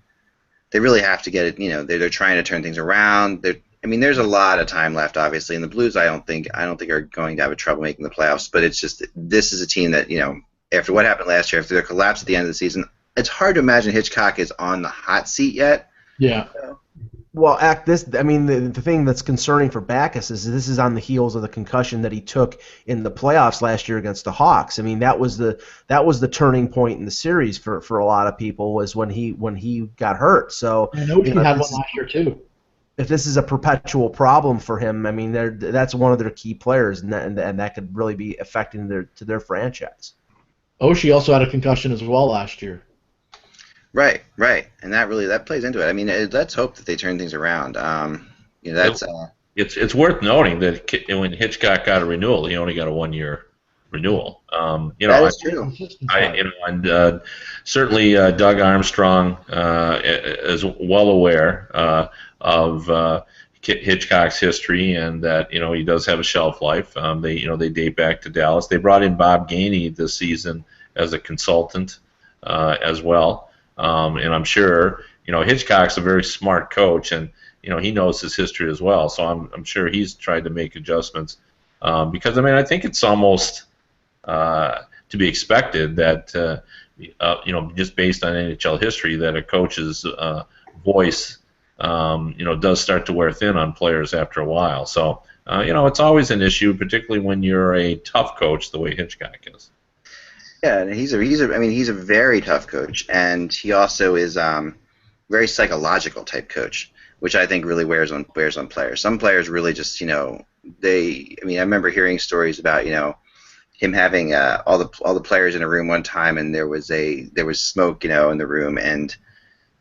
have to get it. They're trying to turn things around. There's a lot of time left, obviously, and the Blues I don't think are going to have a trouble making the playoffs. But it's just this is a team that after what happened last year, after their collapse at the end of the season, it's hard to imagine Hitchcock is on the hot seat yet. Yeah. Well, the thing that's concerning for Backes is this is on the heels of the concussion that he took in the playoffs last year against the Hawks. That was the turning point in the series for a lot of people, was when he got hurt. So I know he had one last year too. If this is a perpetual problem for him, that's one of their key players, and that could really be affecting their franchise. Oshie also had a concussion as well last year. Right, and that plays into it. Let's hope that they turn things around. It's worth noting that when Hitchcock got a renewal, he only got a 1-year renewal. That is true. And certainly Doug Armstrong is well aware of Hitchcock's history, and that he does have a shelf life. They date back to Dallas. They brought in Bob Gainey this season as a consultant as well. And I'm sure Hitchcock's a very smart coach, and he knows his history as well. So I'm sure he's tried to make adjustments because I think it's almost to be expected that just based on NHL history, that a coach's voice does start to wear thin on players after a while. So it's always an issue, particularly when you're a tough coach the way Hitchcock is. Yeah, and he's a very tough coach, and he also is very psychological type coach, which I think really wears on players. Some players really just, I remember hearing stories about, him having all the players in a room one time, and there was smoke, in the room, and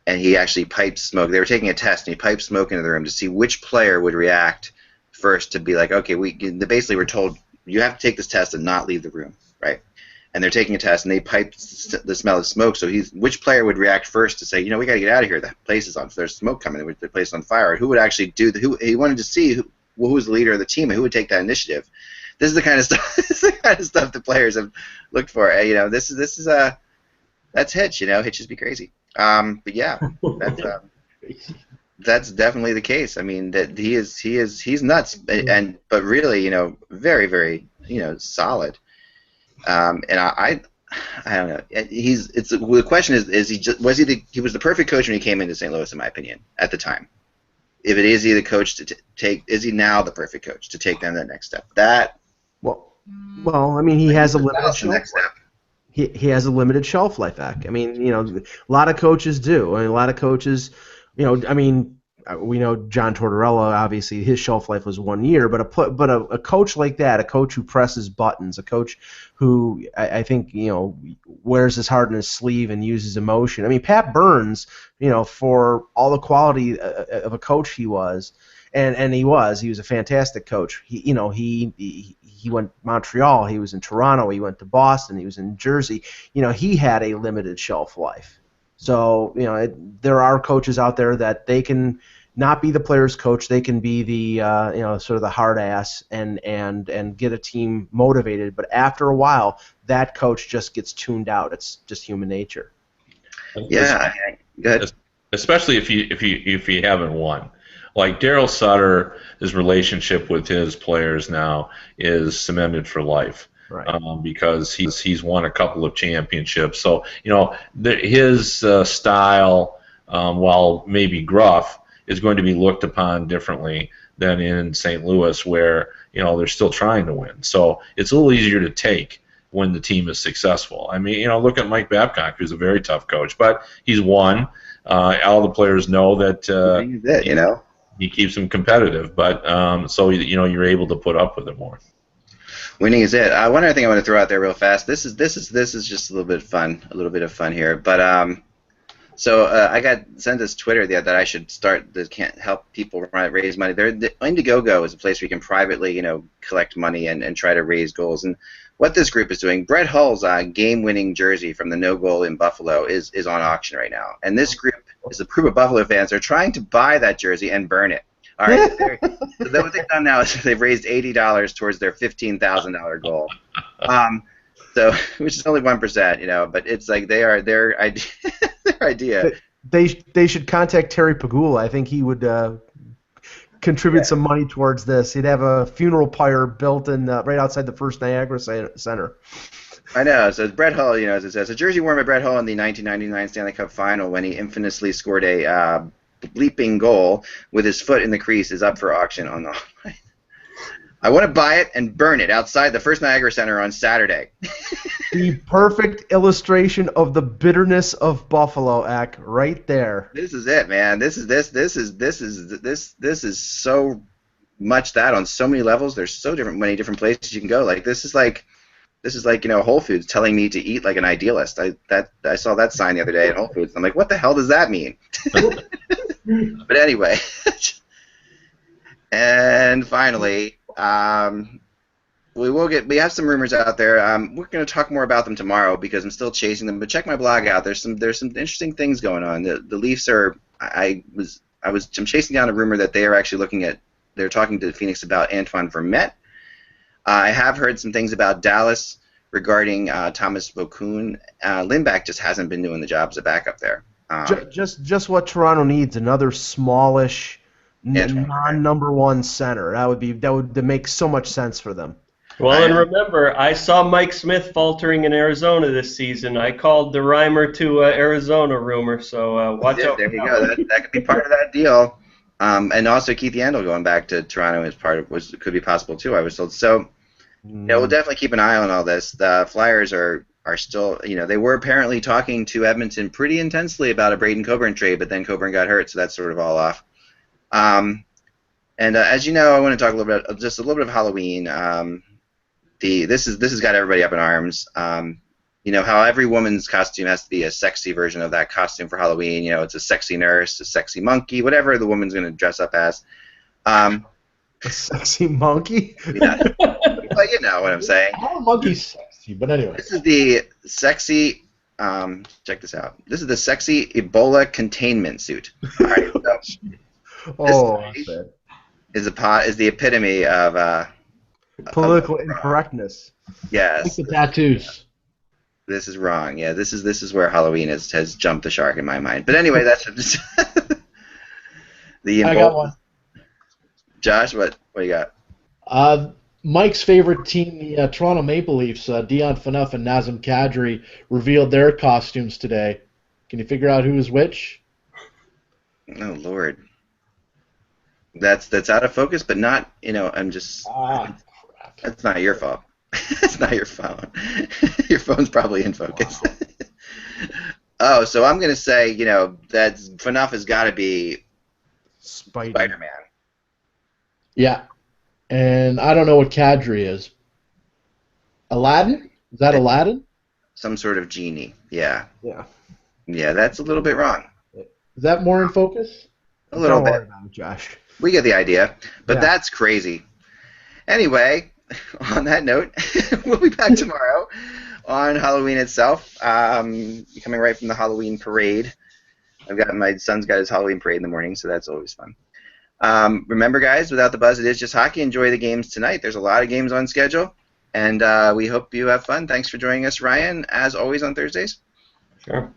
he actually piped smoke. They were taking a test, and he piped smoke into the room to see which player would react first to be like, okay, they basically were told, you have to take this test and not leave the room, right? And they're taking a test, and they piped the smell of smoke. So which player would react first to say, we got to get out of here. The place is on. There's smoke coming. The place is on fire. Who would actually he wanted to see who was the leader of the team and who would take that initiative. This is the kind of stuff. This is the kind of stuff the players have looked for. This is that's Hitch. Hitch just be crazy. But yeah, that's definitely the case. I mean, that he's nuts, but really, very, very, solid. And I don't know. The question is he was the perfect coach when he came into St. Louis, in my opinion, at the time. If it is he the coach to take, is he now the perfect coach to take them to that next step? Well, I mean, he has a limited shelf life. He has a limited shelf life, Ack. I mean, a lot of coaches do. I mean, a lot of coaches, we know John Tortorella, obviously, his shelf life was 1 year, but a coach like that, a coach who presses buttons, a coach who I think, wears his heart in his sleeve and uses emotion. I mean, Pat Burns, for all the quality of a coach he was, and he was a fantastic coach. He went to Montreal, he was in Toronto, he went to Boston, he was in Jersey. He had a limited shelf life. So, there are coaches out there that they can not be the player's coach. They can be the, sort of the hard ass and get a team motivated. But after a while, that coach just gets tuned out. It's just human nature. Yeah, good. Especially if you haven't won. Like Daryl Sutter, his relationship with his players now is cemented for life. Right. Because he's won a couple of championships. So, his style, while maybe gruff, is going to be looked upon differently than in St. Louis, where, they're still trying to win. So it's a little easier to take when the team is successful. I mean, look at Mike Babcock, who's a very tough coach, but he's won. All the players know that he keeps them competitive, but so you're able to put up with it more. Winning is it. One other thing I want to throw out there real fast. This is just a little bit of fun here. But so I got sent this Twitter that I should start that can't help people raise money. Indiegogo is a place where you can privately collect money and try to raise goals. And what this group is doing, Brett Hull's game-winning jersey from the No Goal in Buffalo is on auction right now. And this group is a group of Buffalo fans. They're trying to buy that jersey and burn it. All right, so what they've done now is they've raised $80 towards their $15,000 goal. So which is only 1%, but it's like their idea. They should contact Terry Pagula. I think he would contribute some money towards this. He'd have a funeral pyre built in right outside the First Niagara Center. I know. So Brett Hull, as it says, a jersey worn by Brett Hull in the 1999 Stanley Cup Final when he infamously scored a bleeping goal with his foot in the crease is up for auction on the. I want to buy it and burn it outside the First Niagara Center on Saturday. The perfect illustration of the bitterness of Buffalo, Ack, right there. This is it, man. This is so much that on so many levels. There's so many different places you can go. Like this is like Whole Foods telling me to eat like an idealist. I saw that sign the other day at Whole Foods. I'm like, what the hell does that mean? But anyway, and finally, we have some rumors out there. We're going to talk more about them tomorrow because I'm still chasing them. But check my blog out. There's some interesting things going on. The Leafs are. I'm chasing down a rumor that they are actually they're talking to Phoenix about Antoine Vermette. I have heard some things about Dallas regarding Thomas Vokoun. Lindback just hasn't been doing the job as a backup there. Just what Toronto needs, another smallish, non-number one center. That would make so much sense for them. Well, and remember, I saw Mike Smith faltering in Arizona this season. I called the Reimer to Arizona rumor, so watch out. There you go. That could be part of that deal. And also Keith Yandel going back to Toronto as could be possible too, I was told. So, we'll definitely keep an eye on all this. The Flyers are still, they were apparently talking to Edmonton pretty intensely about a Braden Coburn trade, but then Coburn got hurt, so that's sort of all off. And as you know, I want to talk a little bit, just a little bit of Halloween. This has got everybody up in arms. You know how every woman's costume has to be a sexy version of that costume for Halloween. You know, it's a sexy nurse, a sexy monkey, whatever the woman's going to dress up as. A sexy monkey? Yeah, well, you know what I'm saying. How are monkeys sexy? But anyway. This is the sexy. Check this out. This is the sexy Ebola containment suit. All right, so is the epitome of political incorrectness. Yes. Like the tattoos. This is wrong. Yeah, this is where Halloween has jumped the shark in my mind. But anyway, that's just the. I got one. Josh, what do you got? Mike's favorite team, the Toronto Maple Leafs, Dion Phaneuf and Nazem Kadri revealed their costumes today. Can you figure out who is which? Oh Lord, that's out of focus, but not. You know, I'm just. Crap. That's not your fault. It's not your phone. Your phone's probably in focus. Oh, so I'm gonna say, you know, that Phaneuf has got to be Spider-Man. Yeah, and I don't know what Kadri is. Aladdin? Is that Aladdin? Some sort of genie. Yeah. Yeah. Yeah, that's a little bit wrong. Is that more in focus? A little Don't bit. worry about it, Josh. We get the idea, but Yeah. that's crazy. Anyway, on that note, we'll be back tomorrow on Halloween itself. Coming right from the Halloween parade. My son's got his Halloween parade in the morning, so that's always fun. Remember, guys, without the buzz, it is just hockey. Enjoy the games tonight. There's a lot of games on schedule, and we hope you have fun. Thanks for joining us, Ryan, as always on Thursdays. Sure.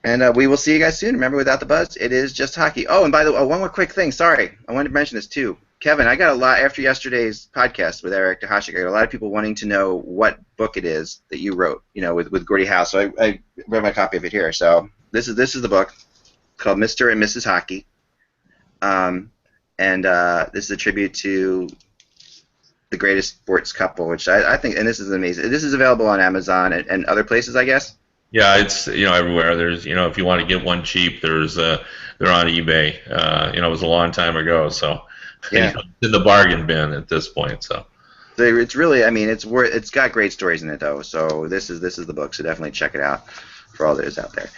And we will see you guys soon. Remember, without the buzz, it is just hockey. Oh, and by the way, one more quick thing. Sorry, I wanted to mention this too. Kevin, I got a lot after yesterday's podcast with Eric Dehashik. I got a lot of people wanting to know what book it is that you wrote, you know, with Gordie Howe. So I read my copy of it here. So this is the book called Mr. and Mrs. Hockey, and this is a tribute to the greatest sports couple, which I think, and this is amazing. This is available on Amazon and other places, I guess. Yeah, it's everywhere. There's if you want to get one cheap, they're on eBay. It was a long time ago, so Yeah. it's in the bargain bin at this point. So it's really, it's got great stories in it though. So this is the book. So definitely check it out for all that is out there.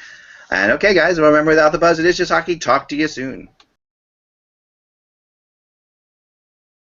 And okay, guys, remember, without the buzz, it is just hockey. Talk to you soon.